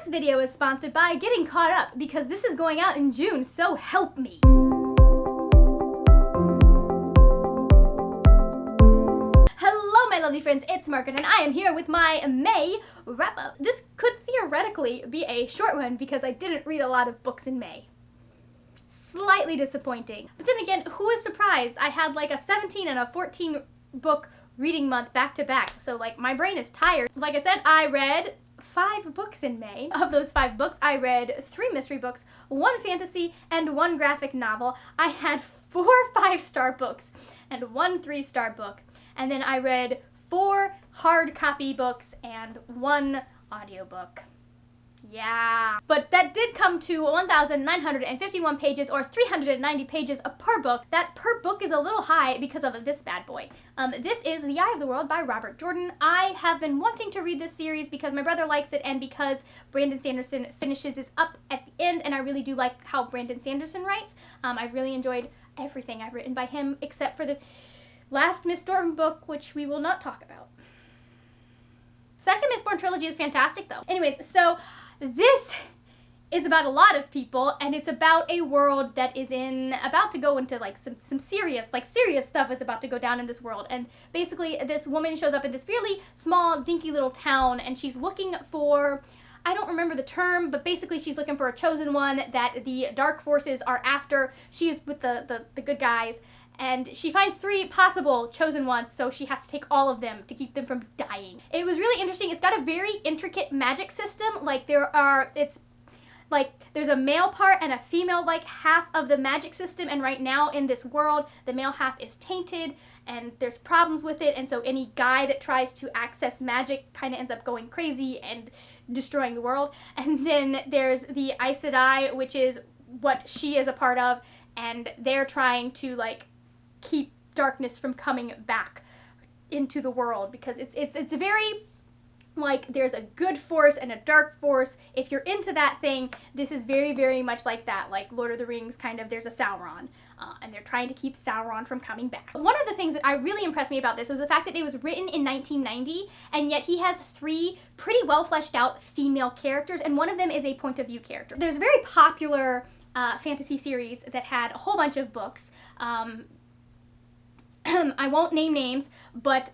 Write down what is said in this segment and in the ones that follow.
This video is sponsored by Getting Caught Up because this is going out in June, so help me. Hello my lovely friends, it's Margaret and I am here with my May wrap-up. This could theoretically be a short one because I didn't read a lot of books in May. Slightly disappointing. But then again, who is surprised? I had like a 17 and a 14 book reading month back to back, so like my brain is tired. Like I said, I read 5 books in May. Of those 5 books, I read 3 mystery books, 1 fantasy, and 1 graphic novel. I had 4 5-star books and 1 3-star book. And then I read 4 hard copy books and 1 audiobook. Yeah. But that did come to 1,951 pages or 390 pages per book. That per book is a little high because of this bad boy. This is The Eye of the World by Robert Jordan. I have been wanting to read this series because my brother likes it and because Brandon Sanderson finishes this up at the end, and I really do like how Brandon Sanderson writes. I've really enjoyed everything I've written by him except for the last Mistborn book, which we will not talk about. Second Mistborn trilogy is fantastic though. Anyways, so this is about a lot of people, and it's about a world that is about to go into like some serious stuff is about to go down in this world. And basically this woman shows up in this really small, dinky little town, and she's looking for, I don't remember the term, but basically she's looking for a chosen one that the dark forces are after. She is with the good guys, and she finds 3 possible chosen ones, so she has to take all of them to keep them from dying. It was really interesting. It's got a very intricate magic system. Like there's a male part and a female like half of the magic system, and right now in this world, the male half is tainted and there's problems with it, and so any guy that tries to access magic kind of ends up going crazy and destroying the world. And then there's the Aes Sedai, which is what she is a part of, and they're trying to like keep darkness from coming back into the world because it's very like there's a good force and a dark force. If you're into that thing, this is very, very much like that, like Lord of the Rings kind of. There's a Sauron, and they're trying to keep Sauron from coming back. One of the things that really impressed me about this was the fact that it was written in 1990, and yet he has 3 pretty well fleshed out female characters, and one of them is a point of view character. There's a very popular fantasy series that had a whole bunch of books. I won't name names, but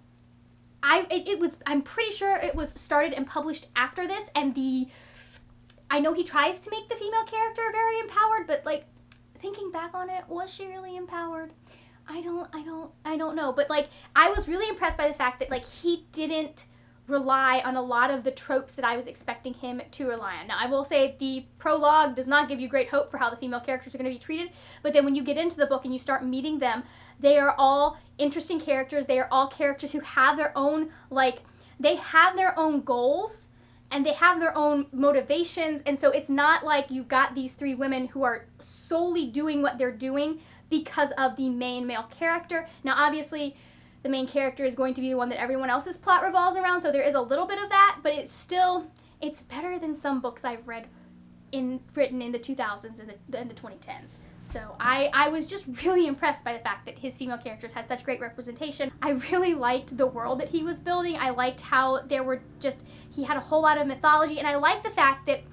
I'm pretty sure it was started and published after this, and I know he tries to make the female character very empowered, but like thinking back on it, was she really empowered? I don't know, but like I was really impressed by the fact that like he didn't rely on a lot of the tropes that I was expecting him to rely on. Now, I will say the prologue does not give you great hope for how the female characters are going to be treated, but then when you get into the book and you start meeting them, they are all interesting characters. They are all characters who have their own, they have their own goals, and they have their own motivations, and so it's not like you've got these 3 women who are solely doing what they're doing because of the main male character. Now, obviously, the main character is going to be the one that everyone else's plot revolves around, so there is a little bit of that, but it's better than some books I've read written in the 2000s and the 2010s. So I was just really impressed by the fact that his female characters had such great representation. I really liked the world that he was building. I liked how he had a whole lot of mythology, and I liked the fact that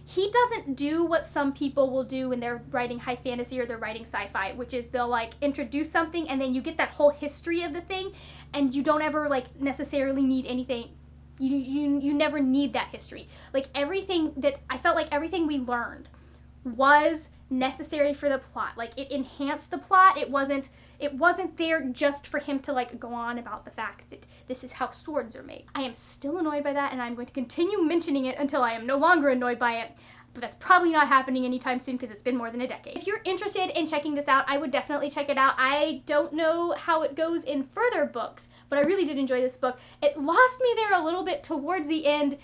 he doesn't do what some people will do when they're writing high fantasy or they're writing sci-fi, which is they'll like introduce something and then you get that whole history of the thing, and you don't ever like necessarily need anything. You never need that history. Like I felt like everything we learned was necessary for the plot. Like it enhanced the plot. It wasn't there just for him to like go on about the fact that this is how swords are made. I am still annoyed by that, and I'm going to continue mentioning it until I am no longer annoyed by it, but that's probably not happening anytime soon because it's been more than a decade. If you're interested in checking this out, I would definitely check it out. I don't know how it goes in further books, but I really did enjoy this book. It lost me there a little bit towards the end,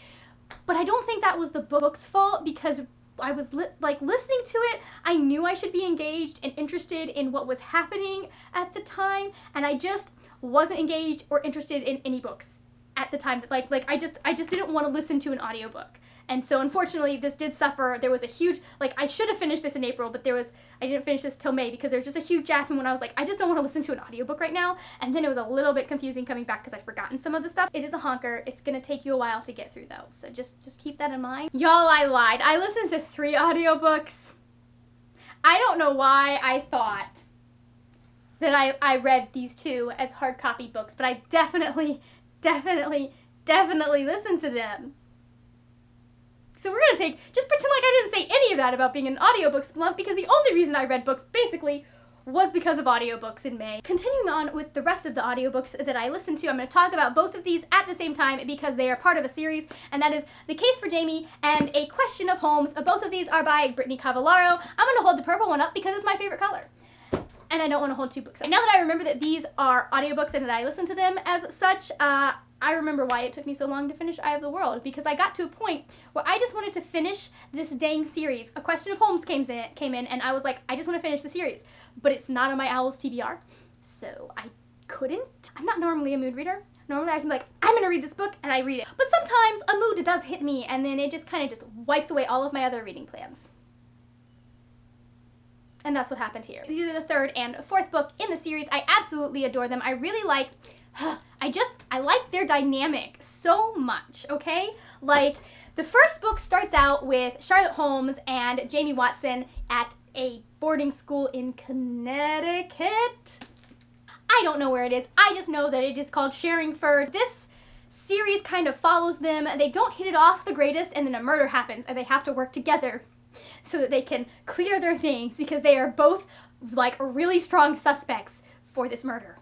but I don't think that was the book's fault because I was listening to it. I knew I should be engaged and interested in what was happening at the time, and I just wasn't engaged or interested in any books at the time. I just didn't want to listen to an audiobook. And so unfortunately this did suffer. There was a huge, like, I should have finished this in April, but I didn't finish this till May because there's just a huge gap in when I was like, I just don't want to listen to an audiobook right now. And then it was a little bit confusing coming back because I'd forgotten some of the stuff. It is a honker. It's gonna take you a while to get through though. So just keep that in mind. Y'all, I lied. I listened to 3 audiobooks. I don't know why I thought that I read these 2 as hard copy books, but I definitely listened to them. So we're gonna just pretend like I didn't say any of that about being an audiobook slump, because the only reason I read books basically was because of audiobooks in May. Continuing on with the rest of the audiobooks that I listened to, I'm going to talk about both of these at the same time because they are part of a series, and that is The Case for Jamie and A Question of Holmes. Both of these are by Brittany Cavallaro. I'm going to hold the purple one up because it's my favorite color. And I don't want to hold 2 books up. Now that I remember that these are audiobooks and that I listen to them as such, I remember why it took me so long to finish Eye of the World, because I got to a point where I just wanted to finish this dang series. A Question of Holmes came in, and I was like, I just want to finish the series. But it's not on my Owl's TBR, so I couldn't. I'm not normally a mood reader. Normally I can be like, I'm going to read this book, and I read it. But sometimes a mood does hit me, and then it just kind of just wipes away all of my other reading plans. And that's what happened here. These are the 3rd and 4th book in the series. I absolutely adore them. I really like, I like their dynamic so much, okay? Like, the first book starts out with Charlotte Holmes and Jamie Watson at a boarding school in Connecticut. I don't know where it is. I just know that it is called Sherringford. This series kind of follows them. They don't hit it off the greatest, and then a murder happens, and they have to work together so that they can clear their names, because they are both like really strong suspects for this murder.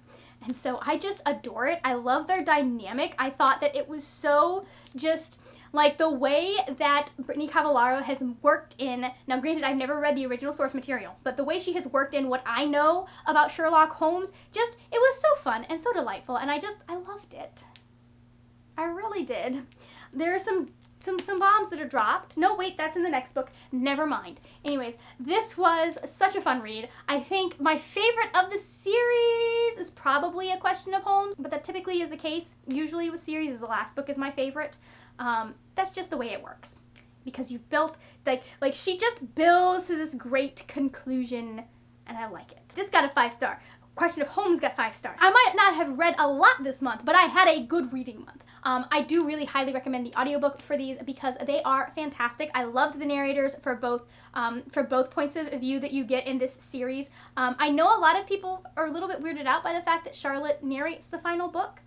And so I just adore it. I love their dynamic. I thought that it was so just like the way that Brittany Cavallaro has worked in, now granted I've never read the original source material, but the way she has worked in what I know about Sherlock Holmes, just, it was so fun and so delightful, and I loved it. I really did. There are some bombs that are dropped. No, wait, that's in the next book. Never mind. Anyways, this was such a fun read. I think my favorite of the series is probably A Question of Holmes, but that typically is the case. Usually with series, the last book is my favorite. That's just the way it works. Because you've built, like she just builds to this great conclusion, and I like it. This got a 5-star. Question of Holmes got 5 stars. I might not have read a lot this month, but I had a good reading month. I do really highly recommend the audiobook for these because they are fantastic. I loved the narrators for both points of view that you get in this series. I know a lot of people are a little bit weirded out by the fact that Charlotte narrates the final book,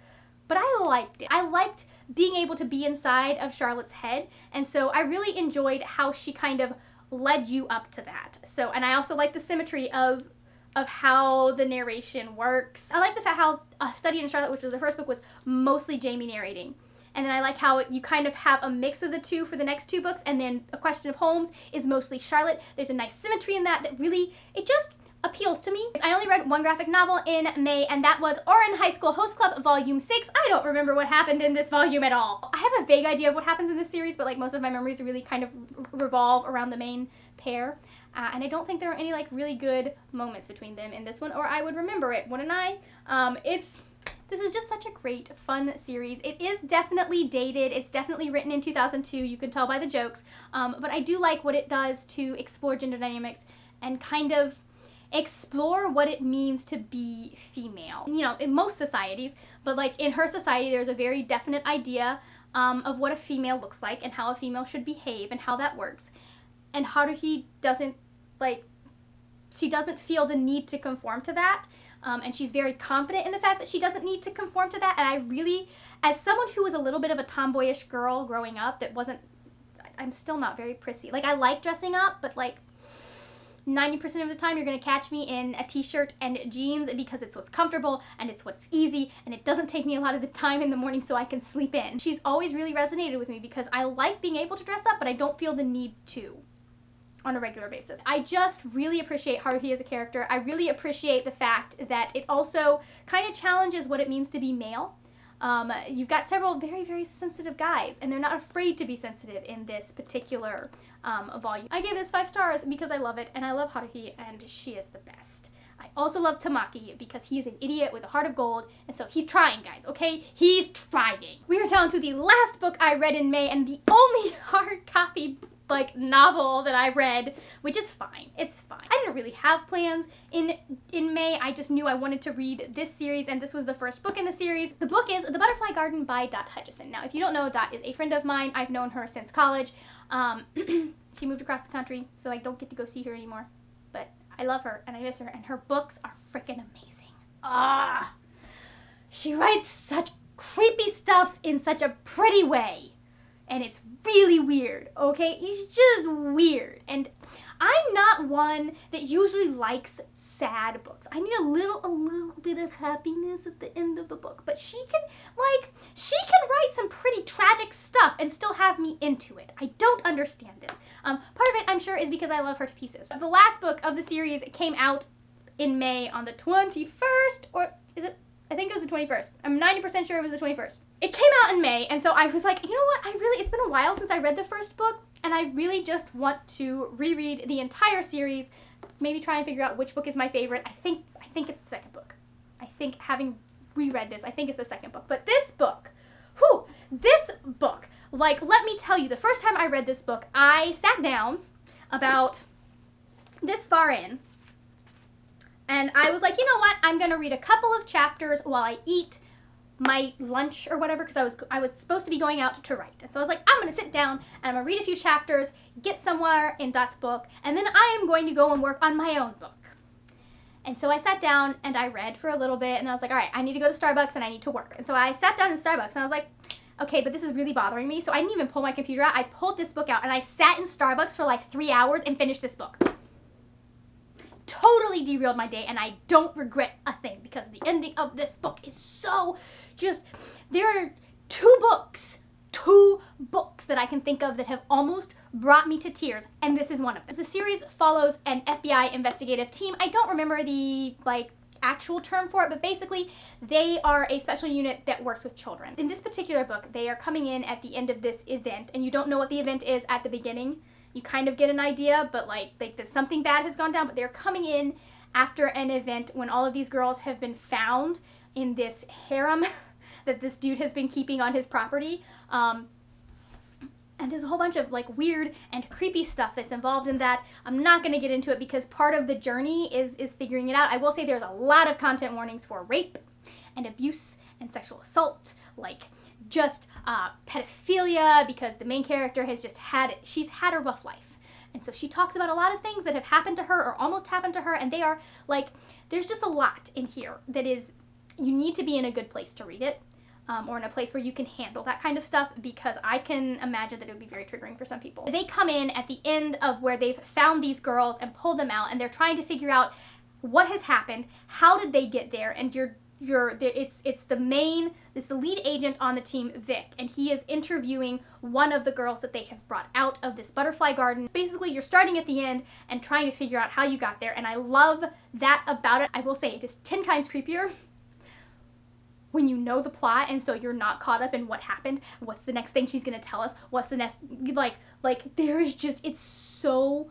but I liked it. I liked being able to be inside of Charlotte's head, and so I really enjoyed how she kind of led you up to that. So, and I also like the symmetry of how the narration works. I like the fact how Study in Charlotte, which was the first book, was mostly Jamie narrating. And then I like how you kind of have a mix of the two for the next 2 books, and then A Question of Holmes is mostly Charlotte. There's a nice symmetry in that really, it just appeals to me. I only read 1 graphic novel in May, and that was Ouran High School Host Club Volume 6. I don't remember what happened in this volume at all. I have a vague idea of what happens in this series, but like most of my memories really kind of revolve around the main pair. And I don't think there are any like really good moments between them in this one, or I would remember it, wouldn't I? This is just such a great, fun series. It is definitely dated. It's definitely written in 2002. You can tell by the jokes. But I do like what it does to explore gender dynamics and kind of explore what it means to be female. You know, in most societies, but like in her society, there's a very definite idea of what a female looks like and how a female should behave and how that works. And Haruhi doesn't, like, she doesn't feel the need to conform to that. And she's very confident in the fact that she doesn't need to conform to that. And I really, as someone who was a little bit of a tomboyish girl growing up that wasn't, I'm still not very prissy. Like, I like dressing up, but like 90% of the time you're going to catch me in a t-shirt and jeans because it's what's comfortable and it's what's easy and it doesn't take me a lot of the time in the morning so I can sleep in. She's always really resonated with me because I like being able to dress up, but I don't feel the need to on a regular basis. I just really appreciate Haruhi as a character. I really appreciate the fact that it also kind of challenges what it means to be male. You've got several very, very sensitive guys, and they're not afraid to be sensitive in this particular volume. I gave this 5 stars because I love it, and I love Haruhi, and she is the best. I also love Tamaki because he is an idiot with a heart of gold, and so he's trying, guys, okay? He's trying. We are down to the last book I read in May, and the only hard copy novel that I read, which is fine. It's fine. I didn't really have plans in May. I just knew I wanted to read this series, and this was the first book in the series. The book is The Butterfly Garden by Dot Hutchison. Now, if you don't know, Dot is a friend of mine. I've known her since college. She moved across the country, so I don't get to go see her anymore. But I love her, and I miss her, and her books are freaking amazing. She writes such creepy stuff in such a pretty way. And it's really weird, okay? It's just weird. And I'm not one that usually likes sad books. I need a little bit of happiness at the end of the book. But she can write some pretty tragic stuff and still have me into it. I don't understand this. Part of it, I'm sure, is because I love her to pieces. The last book of the series came out in May on the 21st, or is it? I think it was the 21st. I'm 90% sure it was the 21st. It came out in May, and so I was like, you know what, it's been a while since I read the first book, and I really just want to reread the entire series, maybe try and figure out which book is my favorite. I think it's the second book. I think, having reread this, I think it's the second book. But this book, let me tell you, the first time I read this book, I sat down about this far in, and I was like, you know what, I'm gonna read a couple of chapters while I eat my lunch or whatever, because I was supposed to be going out to write. And so I was like, I'm gonna sit down and I'm gonna read a few chapters, get somewhere in Dot's book, and then I am going to go and work on my own book. And so I sat down and I read for a little bit, and I was like, all right, I need to go to Starbucks and I need to work. And so I sat down in Starbucks and I was like, okay, but this is really bothering me. So I didn't even pull my computer out. I pulled this book out and I sat in Starbucks for like 3 hours and finished this book. Totally derailed my day, and I don't regret a thing, because the ending of this book is so there are two books that I can think of that have almost brought me to tears, and this is one of them. The series follows an FBI investigative team. I don't remember the actual term for it, but basically they are a special unit that works with children. In this particular book, they are coming in at the end of this event, and you don't know what the event is at the beginning. You kind of get an idea, but that something bad has gone down, but they're coming in after an event when all of these girls have been found in this harem that this dude has been keeping on his property. And there's a whole bunch of weird and creepy stuff that's involved in that. I'm not going to get into it because part of the journey is figuring it out. I will say there's a lot of content warnings for rape and abuse and sexual assault, pedophilia, because the main character has she's had a rough life. And so she talks about a lot of things that have happened to her or almost happened to her, and they are there's just a lot in here that is, you need to be in a good place to read it, or in a place where you can handle that kind of stuff, because I can imagine that it would be very triggering for some people. They come in at the end of where they've found these girls and pulled them out, and they're trying to figure out what has happened, how did they get there, and it's the lead agent on the team, Vic, and he is interviewing one of the girls that they have brought out of this butterfly garden. Basically, you're starting at the end and trying to figure out how you got there, and I love that about it. I will say it is 10 times creepier when you know the plot, and so you're not caught up in what happened, what's the next thing she's gonna tell us, what's the next, there is just, it's so,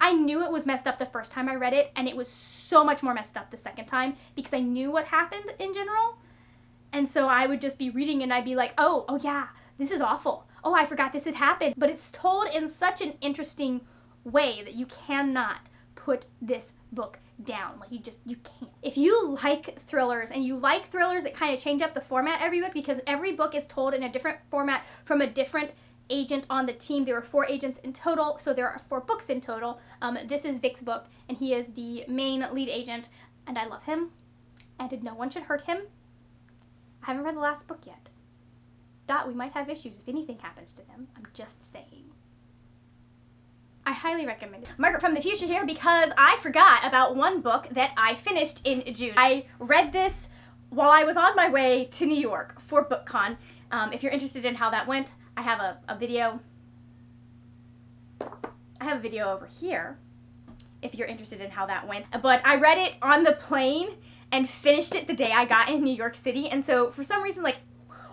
I knew it was messed up the first time I read it, and it was so much more messed up the second time, because I knew what happened in general, and so I would just be reading and I'd be like, oh yeah, this is awful, oh, I forgot this had happened, but it's told in such an interesting way that you cannot put this book down. You can't. If you like thrillers, and you like thrillers that kind of change up the format every book, because every book is told in a different format from a different agent on the team. There were 4 agents in total, so there are 4 books in total. This is Vic's book, and he is the main lead agent, and I love him, and no one should hurt him. I haven't read the last book yet. We might have issues if anything happens to them. I'm just saying. I highly recommend it. Margaret from the future here, because I forgot about one book that I finished in June. I read this while I was on my way to New York for BookCon. If you're interested in how that went, I have a video. I have a video over here if you're interested in how that went. But I read it on the plane and finished it the day I got in New York City. And so for some reason,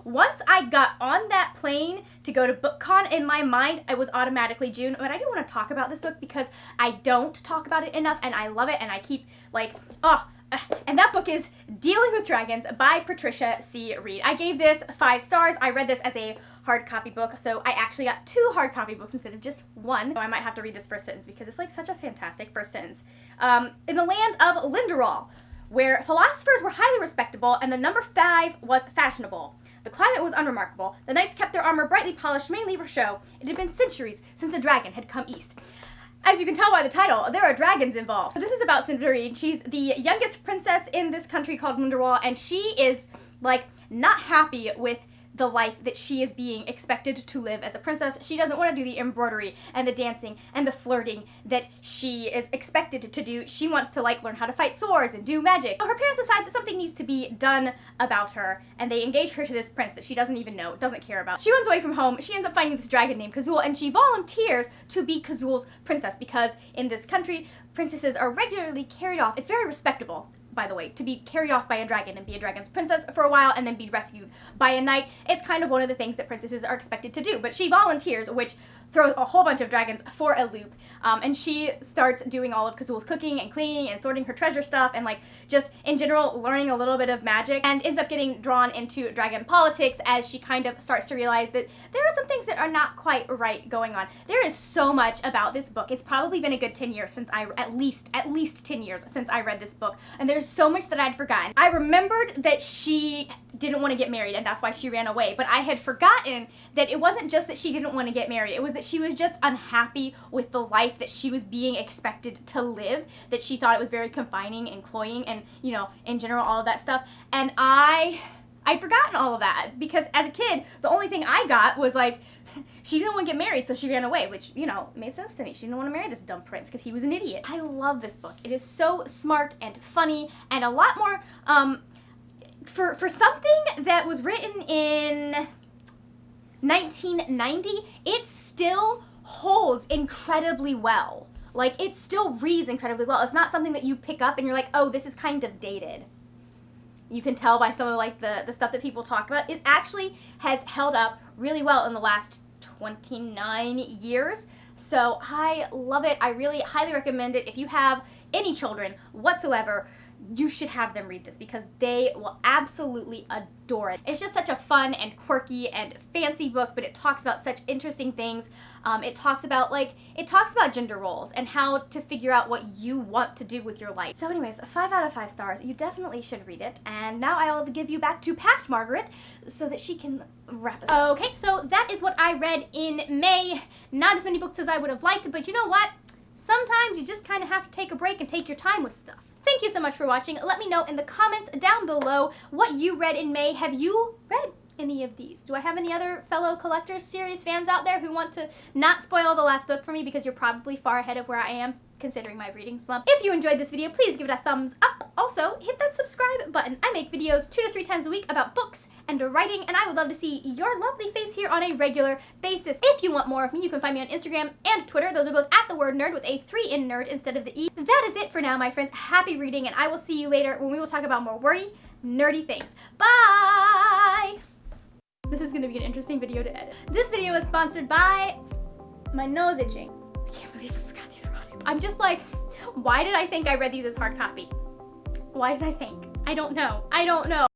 once I got on that plane to go to BookCon, in my mind, it was automatically June. But I do want to talk about this book because I don't talk about it enough, and I love it, and I keep like, and that book is Dealing with Dragons by Patricia C. Reed. I gave this 5 stars. I read this as a hard copy book, so I actually got 2 hard copy books instead of just 1. So I might have to read this first sentence because it's like such a fantastic first sentence. In the land of Linderall, where philosophers were highly respectable and the number 5 was fashionable. The climate was unremarkable. The knights kept their armor brightly polished mainly for show. It had been centuries since a dragon had come east. As you can tell by the title, there are dragons involved. So this is about Cinderine. She's the youngest princess in this country called Linderall, and she is like not happy with the life that she is being expected to live as a princess. She doesn't want to do the embroidery and the dancing and the flirting that she is expected to do. She wants to like learn how to fight swords and do magic. Her parents decide that something needs to be done about her, and they engage her to this prince that she doesn't even know, doesn't care about. She runs away from home. She ends up finding this dragon named Kazul, and she volunteers to be Kazul's princess because in this country, princesses are regularly carried off. It's very respectable, by the way, to be carried off by a dragon and be a dragon's princess for a while and then be rescued by a knight. It's kind of one of the things that princesses are expected to do, but she volunteers, which throws a whole bunch of dragons for a loop, and she starts doing all of Kazul's cooking and cleaning and sorting her treasure stuff and like just in general learning a little bit of magic, and ends up getting drawn into dragon politics as she kind of starts to realize that there are some things that are not quite right going on. There is so much about this book. It's probably been a good 10 years since at least 10 years since I read this book, and there's so much that I'd forgotten. I remembered that she didn't want to get married and that's why she ran away, but I had forgotten that it wasn't just that she didn't want to get married, it was that she was just unhappy with the life that she was being expected to live, that she thought it was very confining and cloying and, you know, in general, all of that stuff. And I'd forgotten all of that because as a kid, the only thing I got was like, she didn't want to get married, so she ran away, which, you know, made sense to me. She didn't want to marry this dumb prince because he was an idiot. I love this book. It is so smart and funny and a lot more, for something that was written in 1990, it still holds incredibly well. Like, it still reads incredibly well. It's not something that you pick up and you're like, oh, this is kind of dated. You can tell by some of like the stuff that people talk about. It actually has held up really well in the last 29 years. So I love it. I really highly recommend it. If you have any children whatsoever, you should have them read this because they will absolutely adore it. It's just such a fun and quirky and fancy book, but it talks about such interesting things. It talks about gender roles and how to figure out what you want to do with your life. So anyways, 5 out of 5 stars. You definitely should read it. And now I will give you back to past Margaret so that she can wrap us up. Okay, so that is what I read in May. Not as many books as I would have liked, but you know what? Sometimes you just kind of have to take a break and take your time with stuff. Thank you so much for watching. Let me know in the comments down below what you read in May. Have you read any of these? Do I have any other fellow collectors, series fans out there who want to not spoil the last book for me because you're probably far ahead of where I am considering my reading slump? If you enjoyed this video, please give it a thumbs up. Also, hit that subscribe button. I make videos 2 to 3 times a week about books and writing, and I would love to see your lovely face here on a regular basis. If you want more of me, you can find me on Instagram and Twitter. Those are both at the word nerd with a 3 in nerd instead of the E. That is it for now, my friends. Happy reading, and I will see you later when we will talk about more wordy, nerdy things. Bye! This is going to be an interesting video to edit. This video is sponsored by my nose itching. I can't believe I forgot these were on it. I'm just like, why did I think I read these as hard copy? Why did I think? I don't know.